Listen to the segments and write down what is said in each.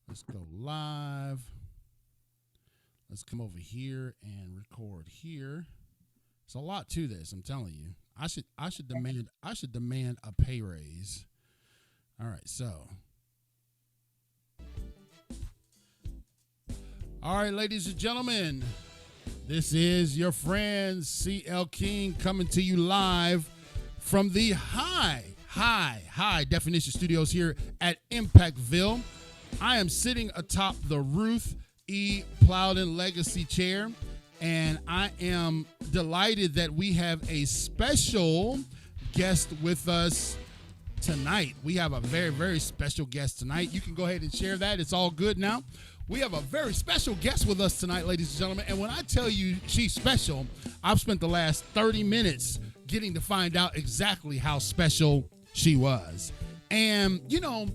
Let's go live. Let's come over here and record here. It's a lot to this, I'm telling you. I should demand a pay raise. All right, so. All right, ladies and gentlemen, this is your friend CL King coming to you live from the high definition studios here at Impactville. I am sitting atop the Ruth E. Plowden Legacy Chair, and I am delighted that we have a special guest with us tonight. We have a very, very special guest tonight. You can go ahead and share that. It's all good now. We have a very special guest with us tonight, ladies and gentlemen. And when I tell you she's special, I've spent the last 30 minutes getting to find out exactly how special she was. And, you know,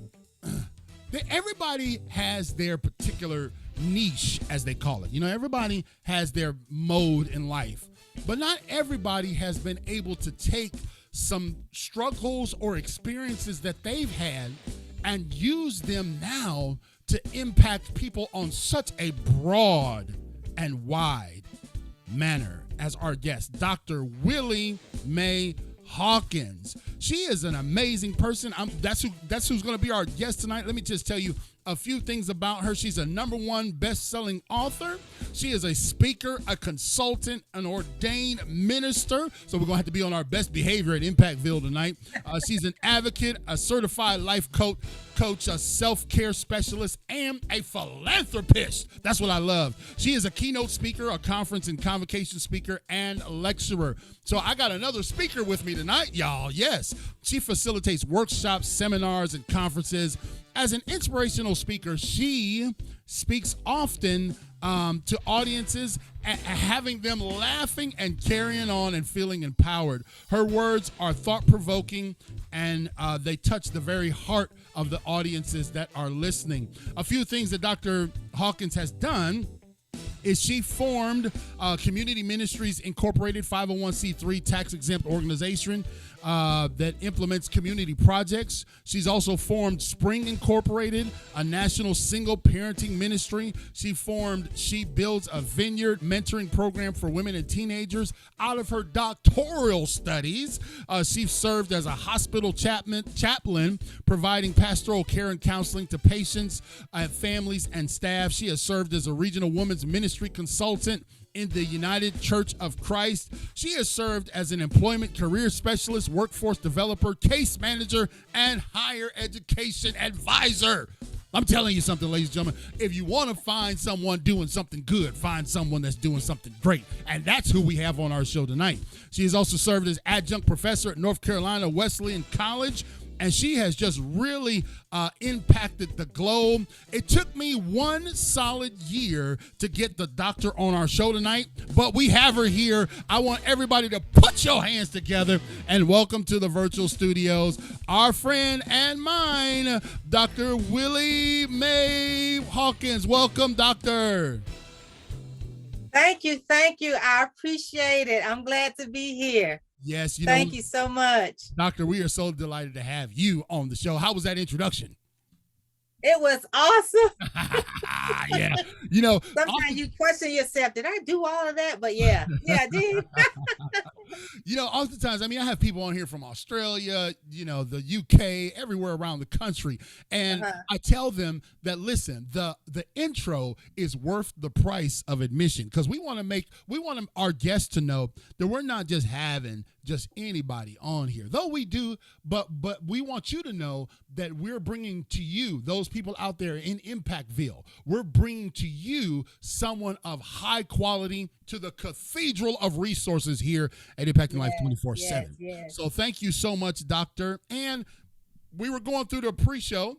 everybody has their particular niche, as they call it. You know, everybody has their mode in life. But not everybody has been able to take some struggles or experiences that they've had and use them now to impact people on such a broad and wide manner. As our guest, Dr. Willie Mae Hawkins. She is an amazing person. That's who's going to be our guest tonight. Let me just tell you a few things about her. She's a #1 best-selling author. She is a speaker, a consultant, an ordained minister. So we're going to have to be on our best behavior at Impactville tonight. She's an advocate, a certified life coach, a self-care specialist, and a philanthropist. That's what I love. She is a keynote speaker, a conference and convocation speaker, and lecturer. So I got another speaker with me tonight, y'all. Yes, she facilitates workshops, seminars, and conferences. As an inspirational speaker, she speaks often to audiences, having them laughing and carrying on and feeling empowered. Her words are thought-provoking, and they touch the very heart of the audiences that are listening. A few things that Dr. Hawkins has done is she formed Community Ministries Incorporated, 501c3 tax-exempt organization that implements community projects. She's also formed Spring Incorporated, a national single parenting ministry. She builds a Vineyard mentoring program for women and teenagers. Out of her doctoral studies, she served as a hospital chaplain, providing pastoral care and counseling to patients, families, and staff. She has served as a regional women's ministry consultant in the United Church of Christ. She has served as an employment career specialist, workforce developer, case manager, and higher education advisor. I'm telling you something, ladies and gentlemen. If you want to find someone doing something good, find someone that's doing something great. And that's who we have on our show tonight. She has also served as adjunct professor at North Carolina Wesleyan College, and she has just really impacted the globe. It took me 1 solid year to get the doctor on our show tonight, but we have her here. I want everybody to put your hands together and welcome to the virtual studios our friend and mine, Dr. Willie Mae Hawkins. Welcome, doctor. Thank you. I appreciate it. I'm glad to be here. Yes, thank you so much. Doctor, we are so delighted to have you on the show. How was that introduction? It was awesome. Yeah. Sometimes you question yourself, did I do all of that? But yeah, I did. Oftentimes, I have people on here from Australia, the UK, everywhere around the country. And I tell them that, listen, the intro is worth the price of admission, because we want our guests to know that we're not just having just anybody on here, though we do, but we want you to know that we're bringing to you, those people out there in Impactville, we're bringing to you someone of high quality, to the cathedral of resources here at Impacting Life 24/7. Yes. So thank you so much, doctor. And we were going through the pre-show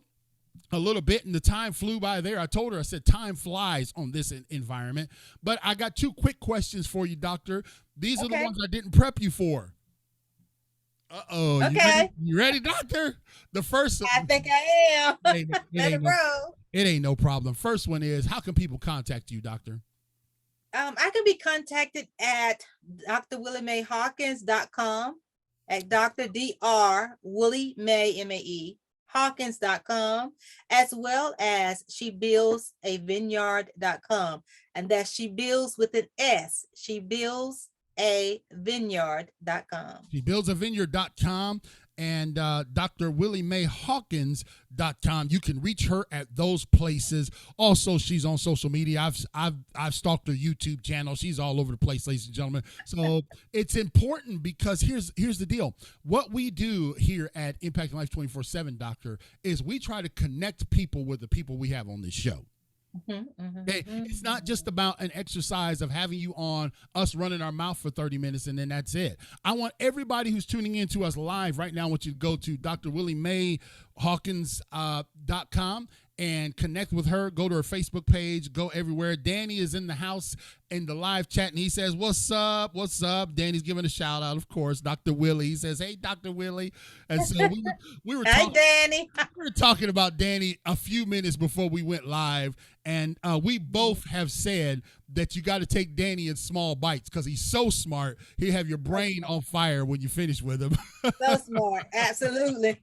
a little bit, and the time flew by there. I told her, I said, time flies on this environment. But I got 2 quick questions for you, doctor. These are the ones I didn't prep you for. Uh-oh. Okay. You ready, doctor? The first one. I think I am. It ain't no problem. First one is, how can people contact you, doctor? I can be contacted at drwilliemaehawkins.com, at Dr. Dr. Willie Mae, M-A-E, Hawkins.com, as well as she builds a vineyard.com. And that's she builds with an S. She builds a vineyard.com. She builds a vineyard.com and Dr. Willie Mae Hawkins.com. You can reach her at those places. Also, she's on social media. I've stalked her YouTube channel. She's all over the place, ladies and gentlemen. So it's important because here's the deal. What we do here at Impacting Life 24/7, Doctor, is we try to connect people with the people we have on this show. Okay? It's not just about an exercise of having you on, us running our mouth for 30 minutes, and then that's it. I want everybody who's tuning in to us live right now, I want you to go to Dr. Willie Mae Hawkins.com and connect with her. Go to her Facebook page. Go everywhere. Danny is in the house in the live chat, and he says, "What's up? What's up?" Danny's giving a shout out, of course. Dr. Willie, he says, "Hey, Dr. Willie." And so we were Hey, Danny. we were talking about Danny a few minutes before we went live, and we both have said that you got to take Danny in small bites because he's so smart. He'll have your brain on fire when you finish with him. So smart. Absolutely.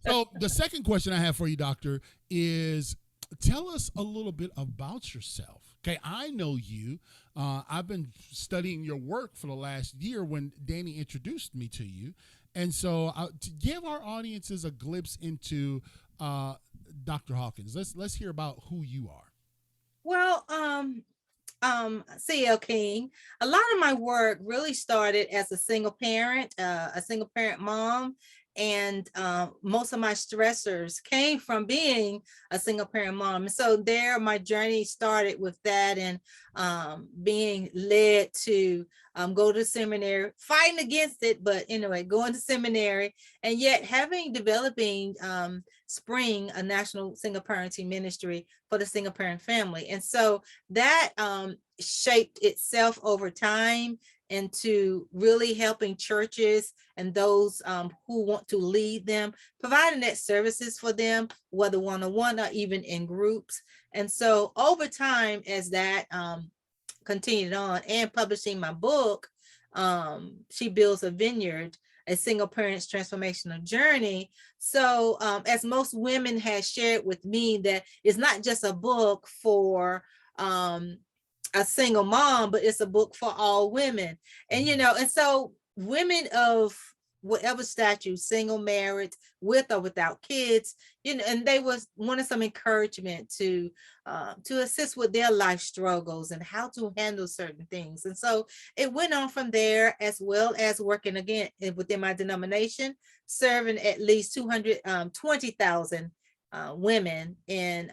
So the second question I have for you, Doctor, is tell us a little bit about yourself. Okay, I know you. I've been studying your work for the last year when Danny introduced me to you. And so to give our audiences a glimpse into Dr. Hawkins, let's hear about who you are. Well, CL King, a lot of my work really started as a single parent mom. And most of my stressors came from being a single parent mom. And so there, my journey started with that, and being led to go to seminary, fighting against it, but anyway, going to seminary, and yet developing Spring, a national single parenting ministry for the single parent family. And so that shaped itself over time into really helping churches and those who want to lead them, providing that services for them, whether one-on-one or even in groups. And so over time, as that continued on, and publishing my book, She Builds a Vineyard, a single parent's transformational journey. So as most women have shared with me, that it's not just a book for a single mom, but it's a book for all women. And, and so women of whatever stature, single, married, with or without kids, and they wanted some encouragement to assist with their life struggles and how to handle certain things. And so it went on from there, as well as working again within my denomination, serving at least 220,000 women in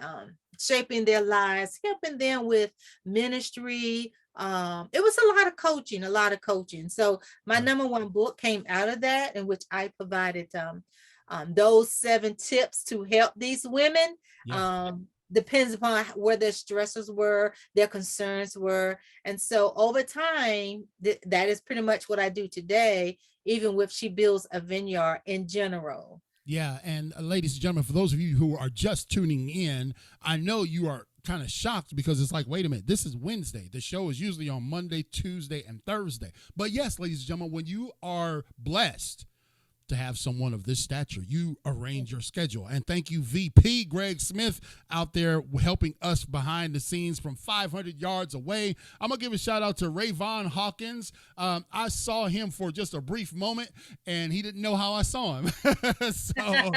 shaping their lives, helping them with ministry. It was a lot of coaching. So my number one book came out of that, in which I provided those 7 tips to help these women. Yeah. Depends upon where their stressors were, their concerns were. And so over time, that is pretty much what I do today, even with She Builds a Vineyard in general. Yeah, and ladies and gentlemen, for those of you who are just tuning in, I know you are kind of shocked because it's like, wait a minute, this is Wednesday. The show is usually on Monday, Tuesday, and Thursday. But yes, ladies and gentlemen, when you are blessed to have someone of this stature, you arrange your schedule. And thank you, VP Greg Smith, out there helping us behind the scenes from 500 yards away. I'm going to give a shout out to Rayvon Hawkins. I saw him for just a brief moment, and he didn't know how I saw him. So,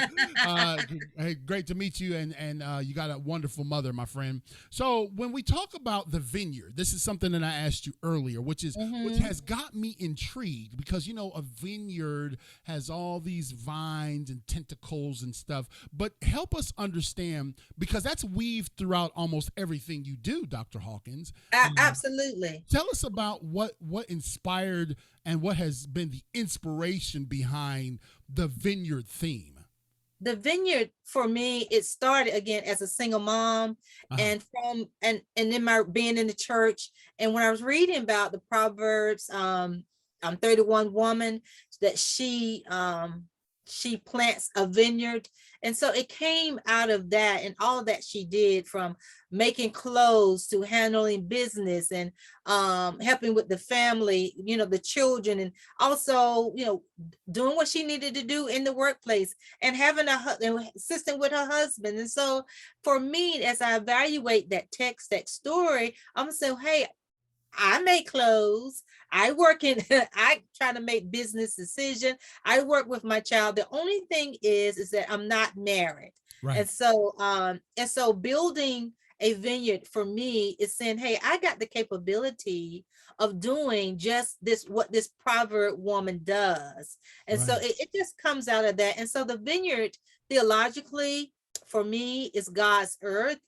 hey, great to meet you, and you got a wonderful mother, my friend. So when we talk about the vineyard, this is something that I asked you earlier, which has got me intrigued, because, a vineyard has all these vines and tentacles and stuff, but help us understand, because that's weaved throughout almost everything you do, Dr. Hawkins. Absolutely. Tell us about what inspired and what has been the inspiration behind the vineyard theme. The vineyard, for me, it started again as a single mom, and in my being in the church, and when I was reading about the Proverbs 31 woman, that she she plants a vineyard. And so it came out of that, and all that she did, from making clothes to handling business, and helping with the family, the children, and also, doing what she needed to do in the workplace, and having and assisting with her husband. And so for me, as I evaluate that text, that story, I'm saying, hey, I make clothes. I work in, I try to make business decisions. I work with my child. The only thing is that I'm not married. Right. And so building a vineyard for me is saying, hey, I got the capability of doing just this, what this proverb woman does. And so Right. it just comes out of that. And so the vineyard, theologically, for me, is God's earth,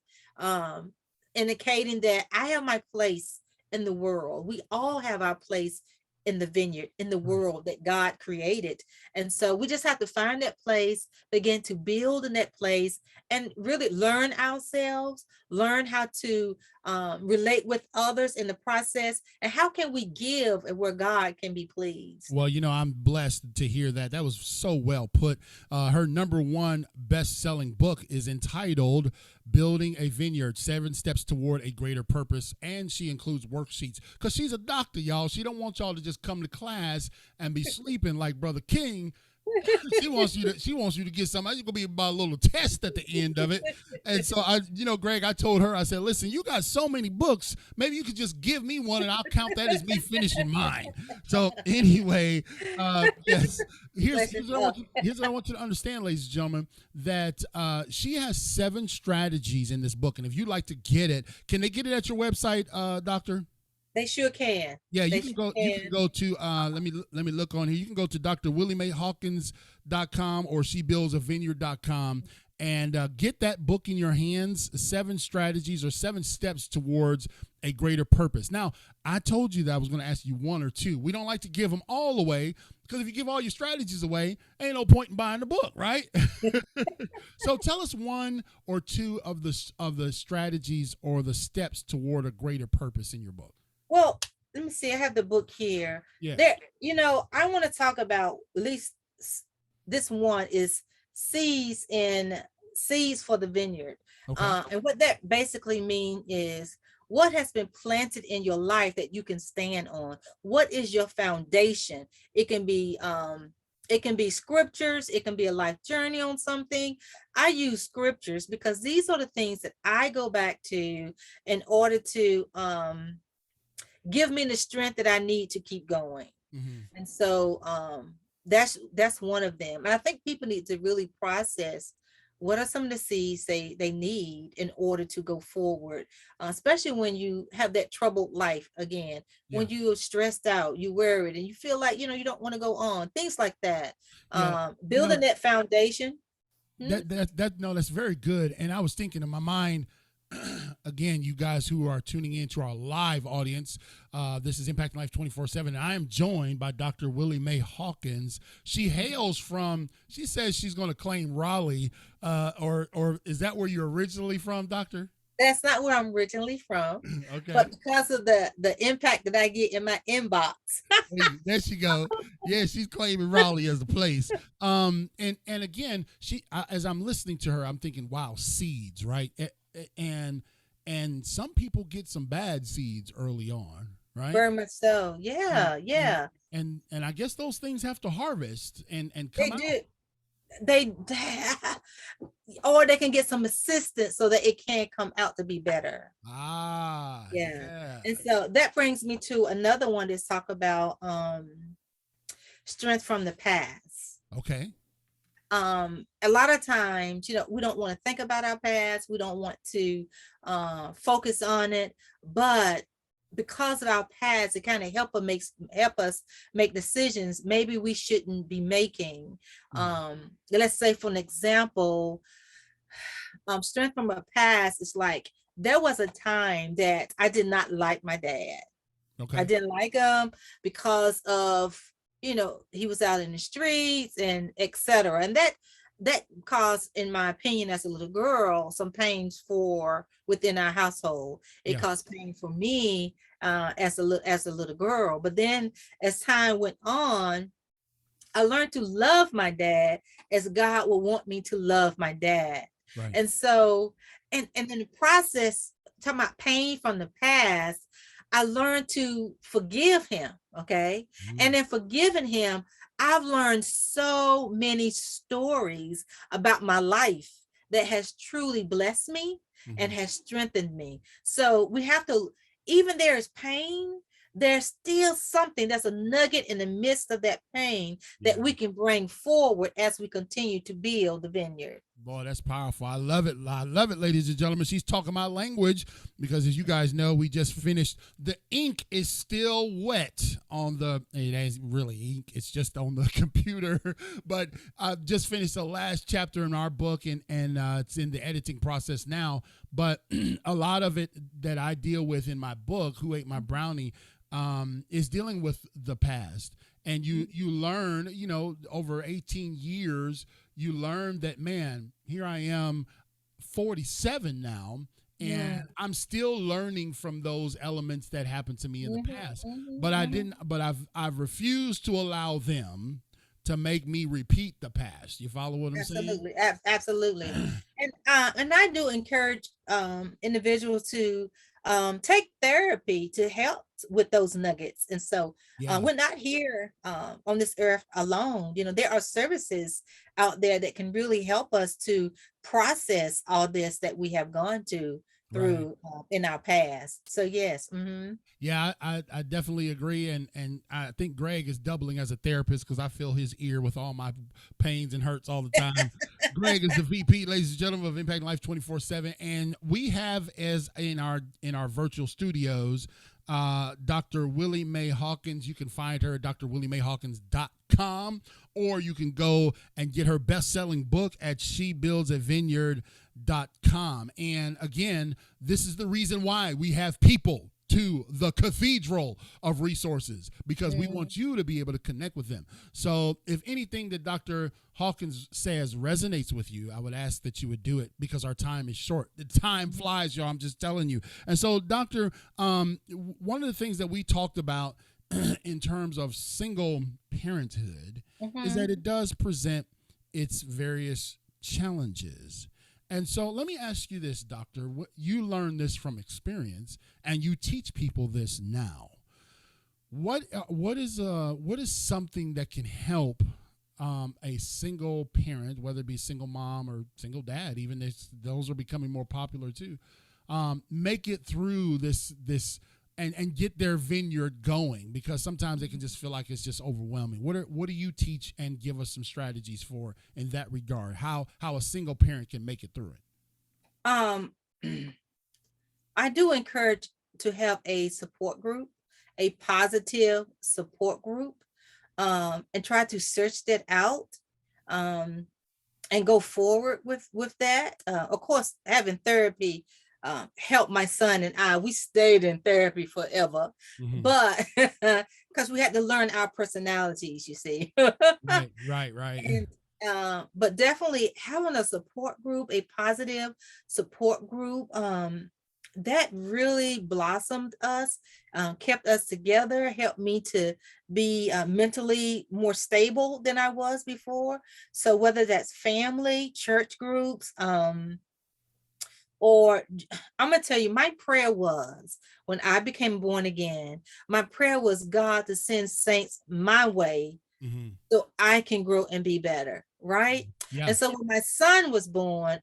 indicating that I have my place in the world. We all have our place in the vineyard, in the world that God created. And so we just have to find that place, begin to build in that place, and really learn ourselves, learn how to relate with others in the process, and how can we give and where God can be pleased. Well, I'm blessed to hear that. That was so well put. Her #1 best-selling book is entitled Building a Vineyard, 7 Steps Toward a Greater Purpose, and she includes worksheets because she's a doctor, y'all. She don't want y'all to just come to class and be sleeping like Brother King. She wants you to get something. It's gonna be about a little test at the end of it. And so Greg, I told her, I said, listen, you got so many books, maybe you could just give me one and I'll count that as me finishing mine. So anyway, yes, here's what I want you to understand, ladies and gentlemen, that she has 7 strategies in this book. And if you'd like to get it, can they get it at your website, Doctor? They sure can. Yeah, you can go to let me look on here. You can go to drwilliemaehawkins.com or shebuildsavineyard.com and get that book in your hands, 7 strategies or 7 steps towards a greater purpose. Now, I told you that I was going to ask you 1 or 2. We don't like to give them all away because if you give all your strategies away, ain't no point in buying the book, right? So tell us 1 or 2 of the strategies or the steps toward a greater purpose in your book. Well, let me see. I have the book here. Yeah. There, I want to talk about, at least this one is seeds for the vineyard. Okay. And what that basically means is what has been planted in your life that you can stand on. What is your foundation? It can be scriptures. It can be a life journey on something. I use scriptures because these are the things that I go back to in order to give me the strength that I need to keep going. Mm-hmm. And so that's one of them. And I think people need to really process what are some of the seeds they need in order to go forward, especially when you have that troubled life again, when you're stressed out, you worried, and you feel like, you don't want to go on, things like that. Building that foundation. That's very good. And I was thinking in my mind, again, you guys who are tuning in to our live audience, this is Impacting Life 24/7. And I am joined by Dr. Willie Mae Hawkins. She hails from, she says she's going to claim Raleigh, or is that where you're originally from, Doctor? That's not where I'm originally from. Okay. But because of the impact that I get in my inbox. Hey, there she go. Yeah, she's claiming Raleigh as the place. And again, as I'm listening to her, I'm thinking, wow, seeds, right? And some people get some bad seeds early on, right? Very much so. Yeah. And I guess those things have to harvest and come out. They or they can get some assistance so that it can come out to be better. Yeah. And so that brings me to another one to talk about strength from the past. Okay. A lot of times, we don't want to think about our past. We don't want to focus on it, but because of our past, it kind of help us make decisions maybe we shouldn't be making. Let's say, for an example, strength from a past is like, there was a time that I did not like my dad. Okay. I didn't like him because of, he was out in the streets and etc. And that caused, in my opinion, as a little girl, some pains within our household. It caused pain for me as a little girl. But then as time went on, I learned to love my dad as God would want me to love my dad. Right. And so, and in the process, talking about pain from the past, I learned to forgive him. Okay. And in forgiving him, I've learned so many stories about my life that has truly blessed me and has strengthened me. So we have to, even there is pain, there's still something that's a nugget in the midst of that pain that we can bring forward as we continue to build the vineyard. Boy, that's powerful. I love it. I love it, ladies and gentlemen. She's talking my language because, as you guys know, we just finished. The ink is still wet on the, it ain't really ink. It's just on the computer. But I just finished the last chapter in our book, and it's in the editing process now. But a lot of it that I deal with in my book, Who Ate My Brownie, is dealing with the past. And you learn, you know, over 18 years, you learn that, man, here I am 47 now, and I'm still learning from those elements that happened to me in the past. But I've refused to allow them to make me repeat the past. You follow what I'm saying? Absolutely. And I do encourage individuals to take therapy to help with those nuggets. And so we're not here on this earth alone. You know, there are services out there that can really help us to process all this that we have gone through in our past. So yes. Yeah, I definitely agree. And I think Greg is doubling as a therapist because I feel his ear with all my pains and hurts all the time. Greg is the VP, ladies and gentlemen, of Impact Life 24/7. And we have, as in our virtual studios, Dr. Willie Mae Hawkins. You can find her at drwilliemayhawkins.com, or you can go and get her best-selling book at shebuildsavineyard.com. And again, this is the reason why we have people to the cathedral of resources, because we want you to be able to connect with them. So if anything that Dr. Hawkins says resonates with you, I would ask that you would do it, because our time is short. The time flies, y'all. I'm just telling you. And so, Doctor, one of the things that we talked about in terms of single parenthood is that it does present its various challenges. And so let me ask you this, Doctor. You learned this from experience, and you teach people this now. What is something that can help a single parent, whether it be single mom or single dad, even those are becoming more popular too, make it through this and get their vineyard going? Because sometimes they can just feel like it's just overwhelming. What do you teach and give us some strategies for in that regard? How a single parent can make it through it? I do encourage to have a support group, a positive support group, and try to search that out, and go forward with that. Of course, having therapy helped my son and I. We stayed in therapy forever, but because we had to learn our personalities, you see. Right. And, but definitely having a support group, a positive support group, that really blossomed us, kept us together, helped me to be mentally more stable than I was before. So whether that's family, church groups, or I'm going to tell you, my prayer was, when I became born again, my prayer was God to send saints my way so I can grow and be better. Right. Yeah. And so when my son was born,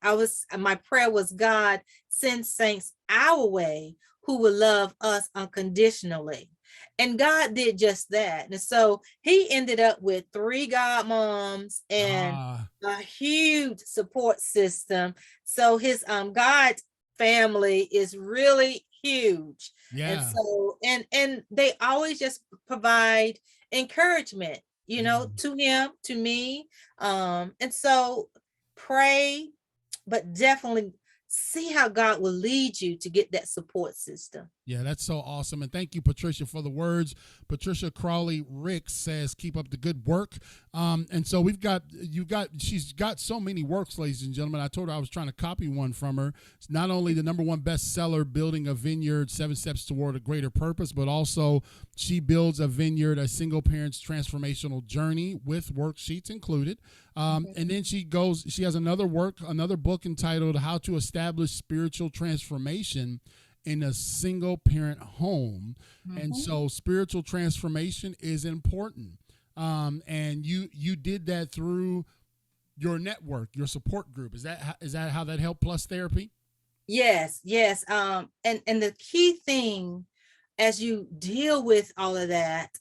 my prayer was, God, send saints our way who will love us unconditionally. And God did just that. And so he ended up with 3 godmoms and a huge support system. So his God family is really huge. Yeah. And so and they always just provide encouragement, you know, to him, to me. And so pray, but definitely see how God will lead you to get that support system. Yeah, that's so awesome. And thank you, Patricia, for the words. Patricia Crawley Ricks says, keep up the good work. And so she's got so many works, ladies and gentlemen. I told her I was trying to copy one from her. It's not only the #1 bestseller, Building a Vineyard, 7 Steps Toward a Greater Purpose, but also She Builds a Vineyard, a single parent's transformational journey with worksheets included. And then she has another book entitled How to Establish Spiritual Transformation in a Single Parent Home. And so spiritual transformation is important. And you did that through your network, your support group. Is that how that helped, plus therapy? Yes. And the key thing as you deal with all of that,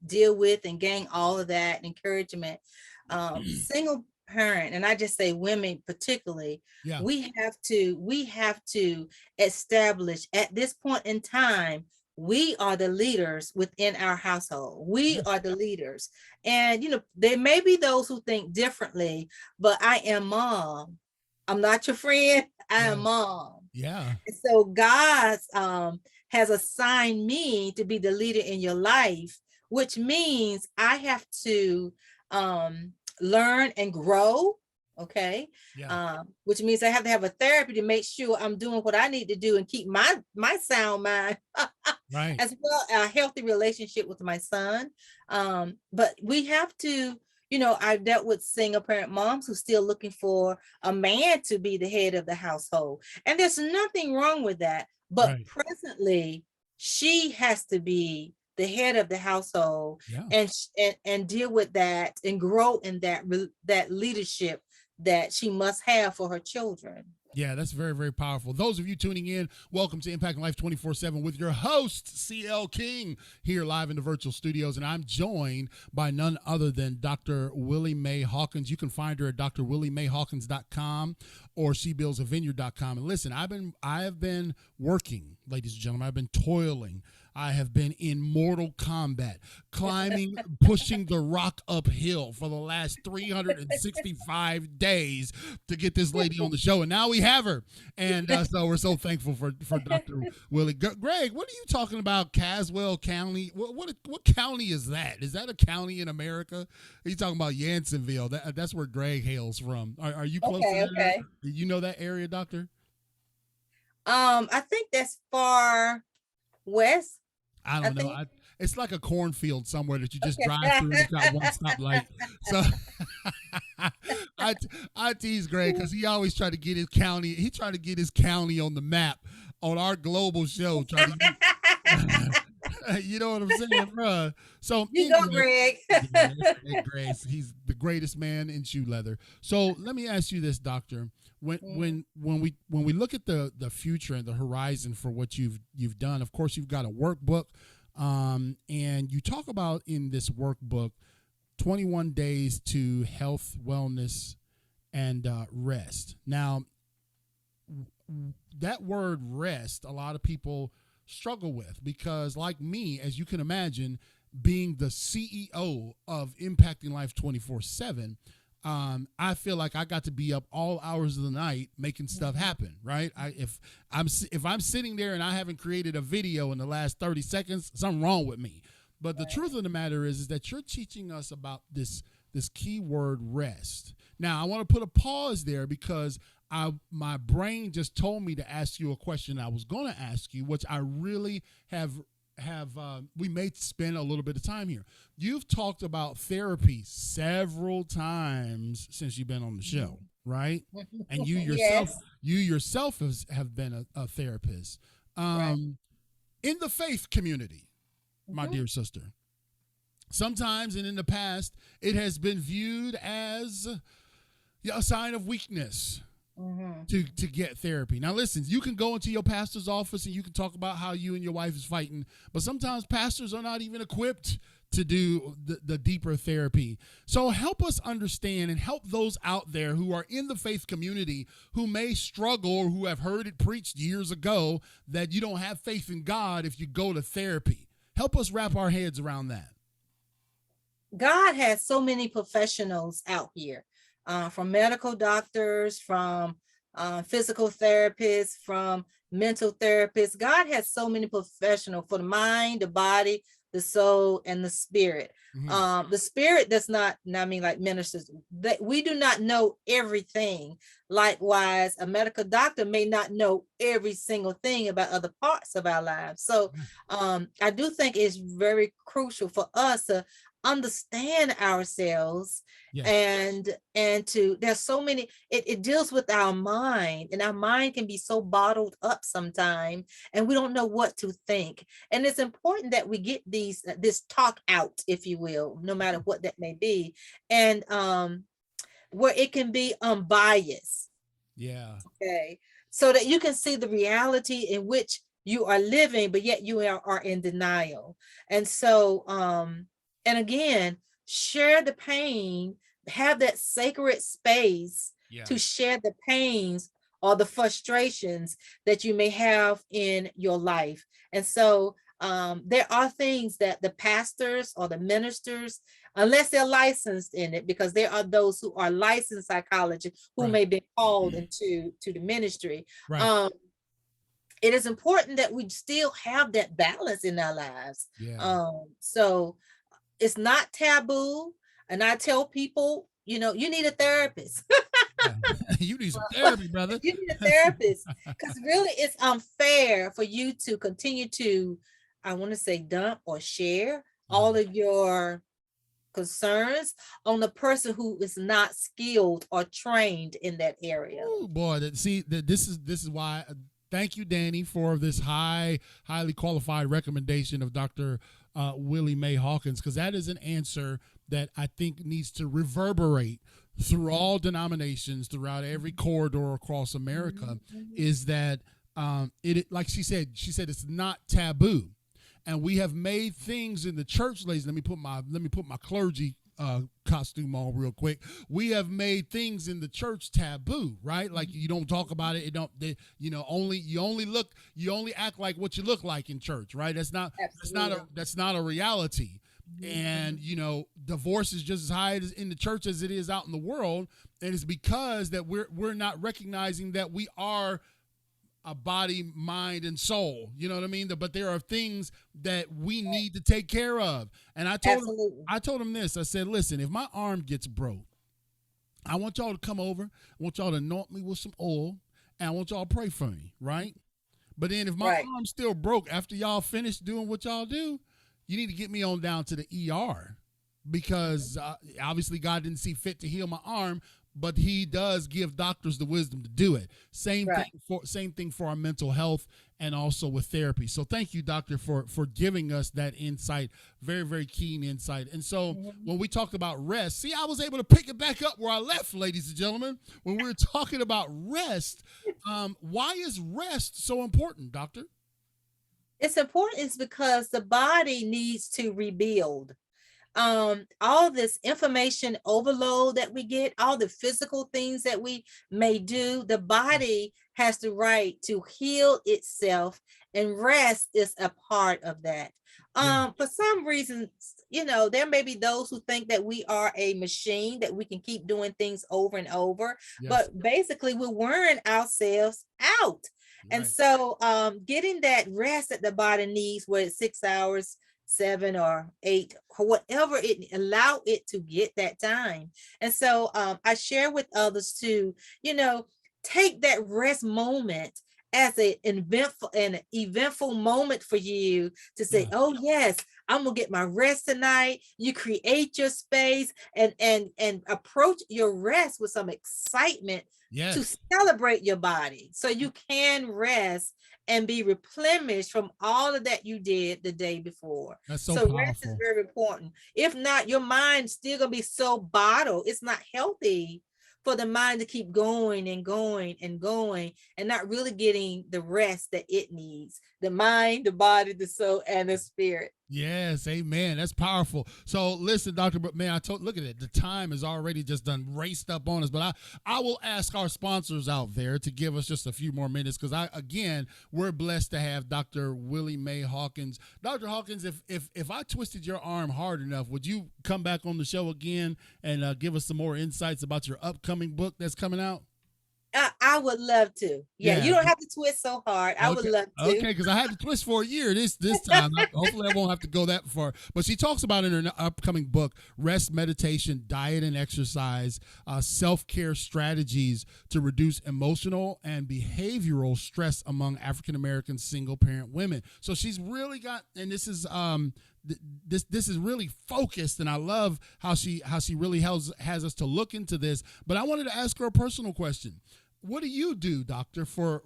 deal with and gain all of that encouragement, single parent, and I just say women particularly, Yeah. we have to establish at this point in time, we are the leaders within our household. We are the leaders. And, there may be those who think differently, but I am mom. I'm not your friend. I am mom. Yeah. And so God has assigned me to be the leader in your life, which means I have to learn and grow. Okay. Yeah. Which means I have to have a therapy to make sure I'm doing what I need to do and keep my sound mind, Right. as well a healthy relationship with my son. But we have to, I've dealt with single parent moms who still looking for a man to be the head of the household. And there's nothing wrong with that. But presently, she has to be the head of the household, and deal with that and grow in that leadership that she must have for her children. Yeah, that's very, very powerful. Those of you tuning in, welcome to Impacting Life 24/7 with your host, CL King, here live in the virtual studios. And I'm joined by none other than Dr. Willie Mae Hawkins. You can find her at drwilliemayhawkins.com or shebuildsavineyard.com. And listen, I have been working, ladies and gentlemen. I've been toiling. I have been in mortal combat, climbing, pushing the rock uphill for the last 365 days to get this lady on the show. And now we have her. And so we're so thankful for Dr. Willie. Greg, what are you talking about, Caswell County? What county is that? Is that a county in America? He's talking about Yansonville. That's where Greg hails from. Are you close to that? Okay. Do you know that area, Doctor? I think that's far west. I don't know. It's like a cornfield somewhere that you just drive through and it's got one stop light. So I tease Greg because he always tried to get his county. He tried to get his county on the map on our global show. You know what I'm saying, bro? So you go, Greg. Greg. He's the greatest man in shoe leather. So let me ask you this, Doctor. When we look at the future and the horizon for what you've done, of course you've got a workbook, and you talk about in this workbook 21 days to health, wellness, and rest. Now, that word rest, a lot of people struggle with because, like me, as you can imagine, being the CEO of Impacting Life 24/7. I feel like I got to be up all hours of the night making stuff happen, right? If I'm sitting there and I haven't created a video in the last 30 seconds, something wrong with me. But the truth of the matter is that you're teaching us about this key word rest. Now, I want to put a pause there because my brain just told me to ask you a question I was going to ask you, which I really have we may spend a little bit of time here. You've talked about therapy several times since you've been on the show, right? And you yourself have been a therapist in the faith community, my dear sister. Sometimes and in the past, it has been viewed as a sign of weakness. To get therapy. Now listen, you can go into your pastor's office and you can talk about how you and your wife is fighting, but sometimes pastors are not even equipped to do the deeper therapy. So help us understand and help those out there who are in the faith community who may struggle or who have heard it preached years ago that you don't have faith in God if you go to therapy. Help us wrap our heads around that. God has so many professionals out here. From medical doctors, from physical therapists, from mental therapists. God has so many professionals for the mind, the body, the soul, and the spirit. The spirit does not, I mean, like ministers, that we do not know everything. Likewise, a medical doctor may not know every single thing about other parts of our lives. So I do think it's very crucial for us to understand ourselves. Yes. And to, there's so many, it deals with our mind, and our mind can be so bottled up sometimes, and we don't know what to think. And it's important that we get this talk out, if you will, no matter what that may be, and where it can be unbiased. Okay, so that you can see the reality in which you are living, but yet you are in denial. And so and again, share the pain, have that sacred space to share the pains or the frustrations that you may have in your life. And so there are things that the pastors or the ministers, unless they're licensed in it, because there are those who are licensed psychologists who may be called into the ministry. It is important that we still have that balance in our lives. So it's not taboo. And I tell people, you need a therapist. You need some therapy, brother. You need a therapist, because really it's unfair for you to continue to, I want to say, dump or share all of your concerns on the person who is not skilled or trained in that area. Oh boy, this is why. Thank you, Danny, for this highly qualified recommendation of Dr. Willie Mae Hawkins, because that is an answer that I think needs to reverberate through all denominations, throughout every corridor across America. Is that it, like she said it's not taboo, and we have made things in the church, ladies. Let me put my clergy costume on real quick. We have made things in the church taboo, right? Like, you don't talk about it. You only act like what you look like in church, right? That's not a reality. And divorce is just as high in the church as it is out in the world, and it's because that we're not recognizing that we are a body, mind, and soul. You know what I mean? But there are things that we need to take care of. And I told him this. I said, listen, if my arm gets broke, I want y'all to come over. I want y'all to anoint me with some oil, and I want y'all to pray for me, right? But then if my arm's still broke after y'all finish doing what y'all do, you need to get me on down to the ER, because obviously God didn't see fit to heal my arm, but he does give doctors the wisdom to do it. Same thing for our mental health, and also with therapy. So thank you, doctor, for giving us that insight. Very, very keen insight. And so when we talked about rest, see, I was able to pick it back up where I left, ladies and gentlemen. When we were talking about rest, why is rest so important, doctor? It's important is because the body needs to rebuild. All this information overload that we get, all the physical things that we may do, the body has the right to heal itself, and rest is a part of that. For some reason, there may be those who think that we are a machine, that we can keep doing things over and over, but basically we're wearing ourselves out. And so getting that rest that the body needs, whether it's 6 hours, 7 or 8, or whatever, it allow it to get that time. And so I share with others to, take that rest moment as an eventful moment for you to say, oh yes, I'm gonna get my rest tonight. You create your space and approach your rest with some excitement to celebrate your body, so you can rest and be replenished from all of that you did the day before. That's so powerful. Rest is very important. If not, your mind's still gonna be so bottled. It's not healthy for the mind to keep going and going and going, and not really getting the rest that it needs. The mind, the body, the soul, and the spirit. Yes, amen. That's powerful. So listen, doctor, but man, look at it. The time is already just done raced up on us. But I will ask our sponsors out there to give us just a few more minutes, because we're blessed to have Dr. Willie Mae Hawkins. Dr. Hawkins, if I twisted your arm hard enough, would you come back on the show again and give us some more insights about your upcoming book that's coming out? I would love to. Yeah, you don't have to twist so hard. I would love to. Okay, because I had to twist for a year this time. Hopefully, I won't have to go that far. But she talks about in her upcoming book, rest, meditation, diet, and exercise, self-care strategies to reduce emotional and behavioral stress among African-American single-parent women. So she's really got, and this is this is really focused, and I love how she really has us to look into this. But I wanted to ask her a personal question. What do you do, doctor, for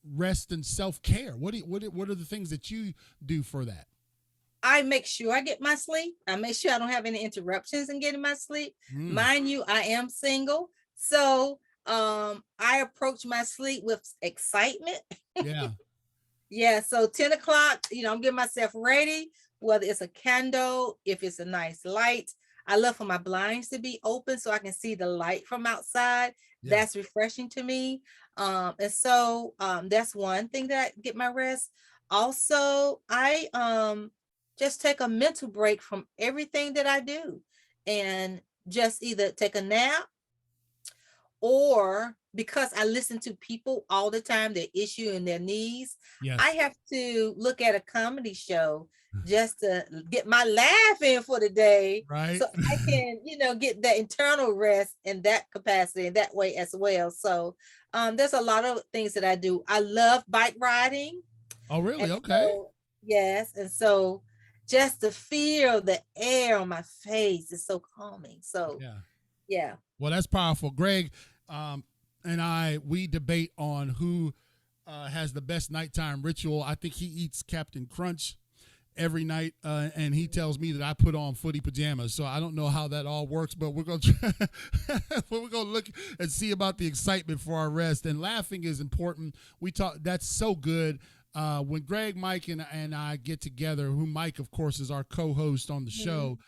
rest and self-care? What are the things that you do for that? I make sure I get my sleep. I make sure I don't have any interruptions in getting my sleep. Mind you, I am single. So I approach my sleep with excitement. Yeah. Yeah. So 10 o'clock, I'm getting myself ready, whether it's a candle, if it's a nice light. I love for my blinds to be open so I can see the light from outside. Yeah. That's refreshing to me. And so that's one thing that I get my rest. Also, I just take a mental break from everything that I do and just either take a nap, or because I listen to people all the time, their issue and their needs, yes, I have to look at a comedy show just to get my laugh in for the day, right? So I can, get that internal rest in that capacity and that way as well. So there's a lot of things that I do. I love bike riding. Oh, really? Okay. So, yes. And so just to feel the air on my face is so calming. So yeah. Well, that's powerful. Greg and we debate on who has the best nighttime ritual. I think he eats Captain Crunch every night, and he tells me that I put on footy pajamas. So I don't know how that all works, but we're gonna look and see about the excitement for our rest. And laughing is important. That's so good. When Greg, Mike, and I get together, who Mike, of course, is our co-host on the show,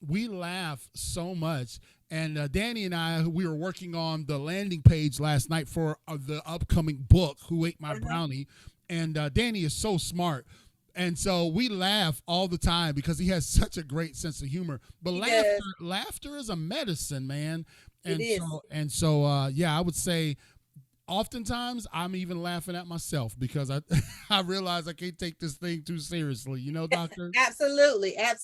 we laugh so much. And Danny and I, we were working on the landing page last night for the upcoming book, Who Ate My Brownie? And Danny is so smart. And so we laugh all the time because he has such a great sense of humor. But laughter is a medicine, man. And so I would say oftentimes I'm even laughing at myself because I realize I can't take this thing too seriously, doctor? Absolutely. And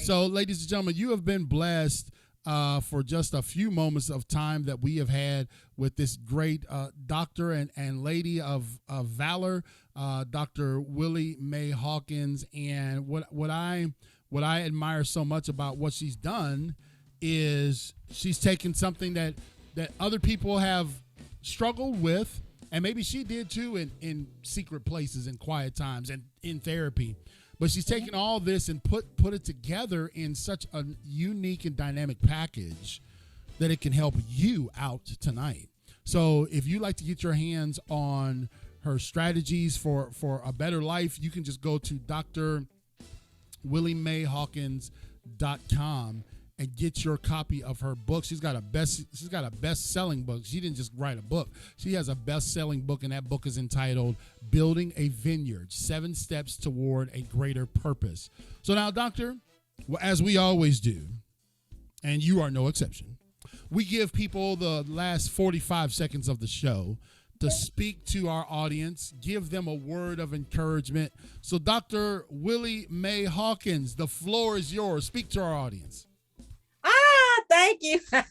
so, ladies and gentlemen, you have been blessed for just a few moments of time that we have had with this great doctor and lady of valor, Dr. Willie Mae Hawkins. And what I admire so much about what she's done is she's taken something that other people have struggled with, and maybe she did too in secret places and quiet times and in therapy. But she's taken all this and put it together in such a unique and dynamic package that it can help you out tonight. So if you'd like to get your hands on her strategies for a better life, you can just go to drwilliemaehawkins.com and get your copy of her book. She's got a best-selling book. She didn't just write a book. She has a best-selling book, and that book is entitled Building a Vineyard: 7 Steps Toward a Greater Purpose. So now, doctor, as we always do, and you are no exception, we give people the last 45 seconds of the show to speak to our audience, give them a word of encouragement. So Dr. Willie Mae Hawkins, the floor is yours. Speak to our audience. Thank you. I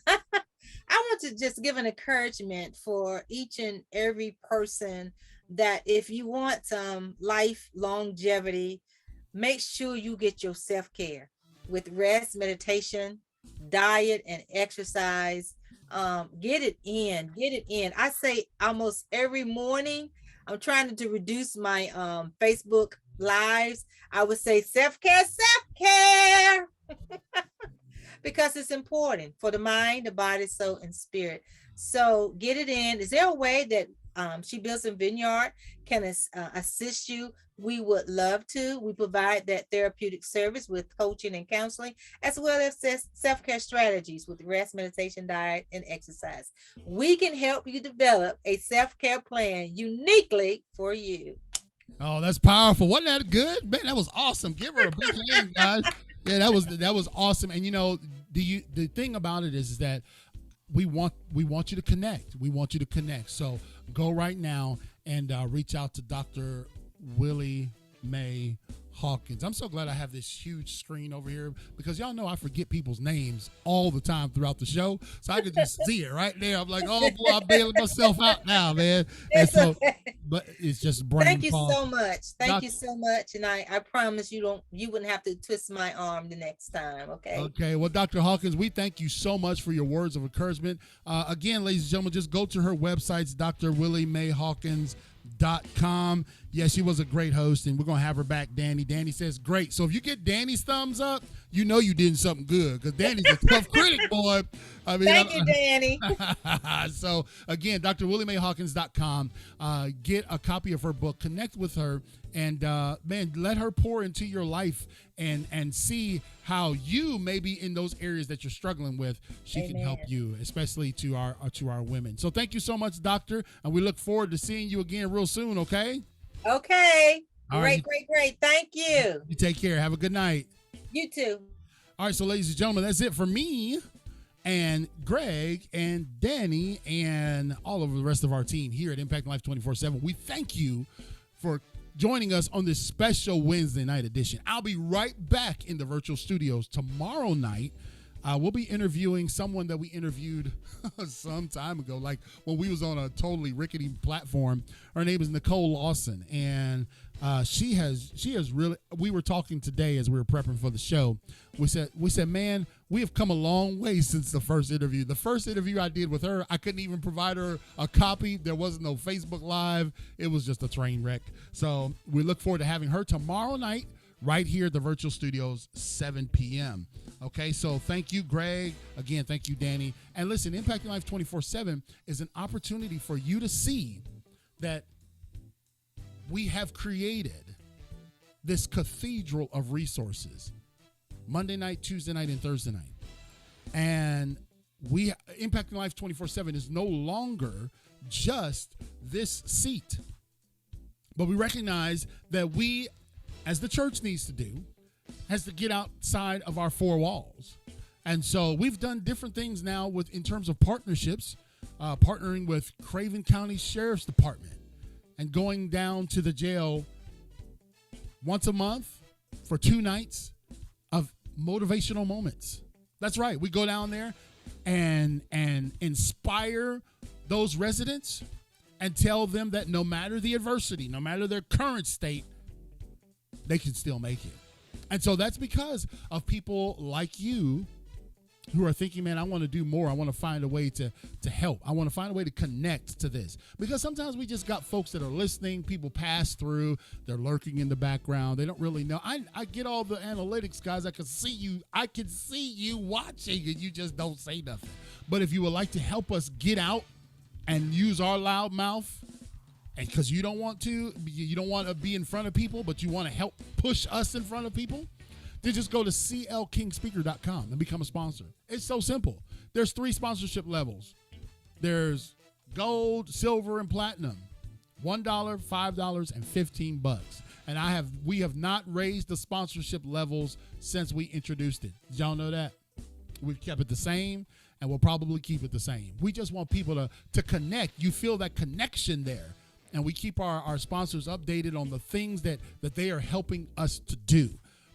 want to just give an encouragement for each and every person that if you want some life longevity, make sure you get your self-care with rest, meditation, diet, and exercise. Get it in. I say almost every morning. I'm trying to reduce my Facebook lives. I would say self-care because it's important for the mind, the body, soul, and spirit. So get it in. Is there a way that She Builds a Vineyard can assist you? We would love to. We provide that therapeutic service with coaching and counseling, as well as self-care strategies with rest, meditation, diet, and exercise. We can help you develop a self-care plan uniquely for you. Oh, that's powerful. Wasn't that good? Man, that was awesome. Give her a big hand, guys. Yeah, that was awesome. And the thing about it is that we want you to connect. We want you to connect. So go right now and reach out to Dr. Willie Mae Hawkins. I'm so glad I have this huge screen over here because y'all know I forget people's names all the time throughout the show. So I could just see it right there. I'm like, oh boy, I'm bailing myself out now, man. And It's so, okay. but it's just brain Thank you fog. so much. Thank you so much. And I promise you wouldn't have to twist my arm the next time. Okay. Okay. Well, Dr. Hawkins, we thank you so much for your words of encouragement. Again, ladies and gentlemen, just go to her websites, drwilliemayhawkins.com. Yeah, she was a great host, and we're going to have her back, Danny. Danny says, great. So if you get Danny's thumbs up, you know you did something good because Danny's a tough critic, boy. I mean, Thank you, Danny. So, again, drwilliemayhawkins.com. Get a copy of her book. Connect with her. And, man, let her pour into your life and see how you, maybe in those areas that you're struggling with, she can help you, especially to our women. So thank you so much, Doctor. And we look forward to seeing you again real soon, okay? Okay. All Great, right. great. Thank you. You take care. Have a good night. You too. All right, so ladies and gentlemen, that's it for me and Greg and Danny and all of the rest of our team here at Impact Life 24/7. We thank you for joining us on this special Wednesday night edition. I'll be right back in the virtual studios tomorrow night. We'll be interviewing someone that we interviewed some time ago, like when we was on a totally rickety platform. Her name is Nicole Lawson, and she has really. We were talking today as we were prepping for the show. We said, man, we have come a long way since the first interview. The first interview I did with her, I couldn't even provide her a copy. There wasn't no Facebook Live. It was just a train wreck. So we look forward to having her tomorrow night right here at the virtual studios, 7 p.m. Okay, so thank you, Greg. Again, thank you, Danny. And listen, Impacting Life 24/7 is an opportunity for you to see that we have created this cathedral of resources Monday night, Tuesday night, and Thursday night. And Impacting Life 24/7 is no longer just this seat, but we recognize that we, as the church needs to do, has to get outside of our four walls. And so we've done different things now in terms of partnerships, partnering with Craven County Sheriff's Department and going down to the jail once a month for 2 nights of motivational moments. That's right. We go down there and inspire those residents and tell them that no matter the adversity, no matter their current state, they can still make it. And so that's because of people like you who are thinking, man, I want to do more. I want to find a way to help. I want to find a way to connect to this. Because sometimes we just got folks that are listening. People pass through. They're lurking in the background. They don't really know. I get all the analytics, guys. I can see you watching, and you just don't say nothing. But if you would like to help us get out and use our loud mouth, and because you don't want to be in front of people, but you want to help push us in front of people, then just go to clkingspeaker.com and become a sponsor. It's so simple. There's 3 sponsorship levels. There's gold, silver, and platinum. $1, $5, and $15. And we have not raised the sponsorship levels since we introduced it. Did y'all know that? We've kept it the same, and we'll probably keep it the same. We just want people to connect. You feel that connection there. And we keep our sponsors updated on the things that they are helping us to do.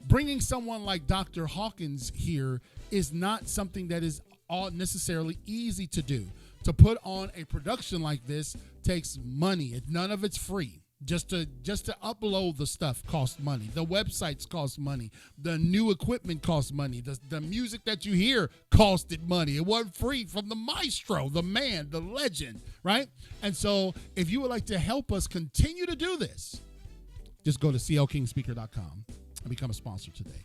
Bringing someone like Dr. Hawkins here is not something that is all necessarily easy to do. To put on a production like this takes money. None of it's free. Just to upload the stuff costs money. The websites cost money. The new equipment costs money. The music that you hear costed money. It wasn't free from the maestro, the man, the legend, right? And so if you would like to help us continue to do this, just go to clkingspeaker.com and become a sponsor today.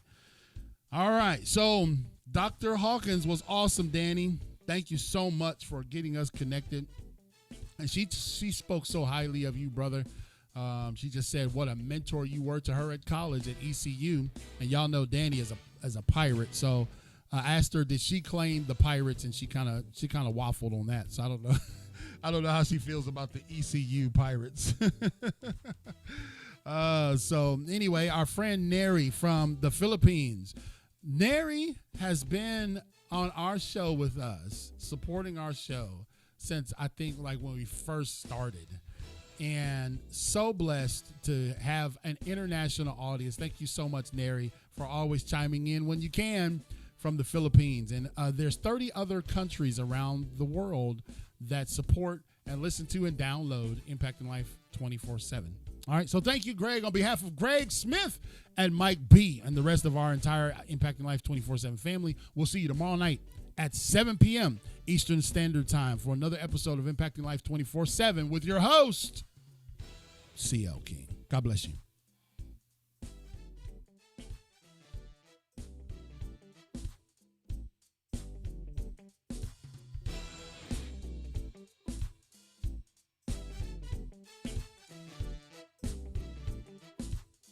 All right. So Dr. Hawkins was awesome, Danny. Thank you so much for getting us connected. And she spoke so highly of you, brother. She just said what a mentor you were to her at college at ECU, and y'all know Danny as a pirate. So I asked her, did she claim the Pirates, and she kind of waffled on that. So I don't know, I don't know how she feels about the ECU Pirates. So anyway, our friend Neri from the Philippines. Neri has been on our show with us, supporting our show since I think like when we first started. And so blessed to have an international audience. Thank you so much, Neri, for always chiming in when you can from the Philippines. And there's 30 other countries around the world that support and listen to and download Impacting Life 24/7. All right, so thank you, Greg. On behalf of Greg Smith and Mike B and the rest of our entire Impacting Life 24/7 family, we'll see you tomorrow night at 7 p.m. Eastern Standard Time for another episode of Impacting Life 24/7 with your host, CL King. God bless you.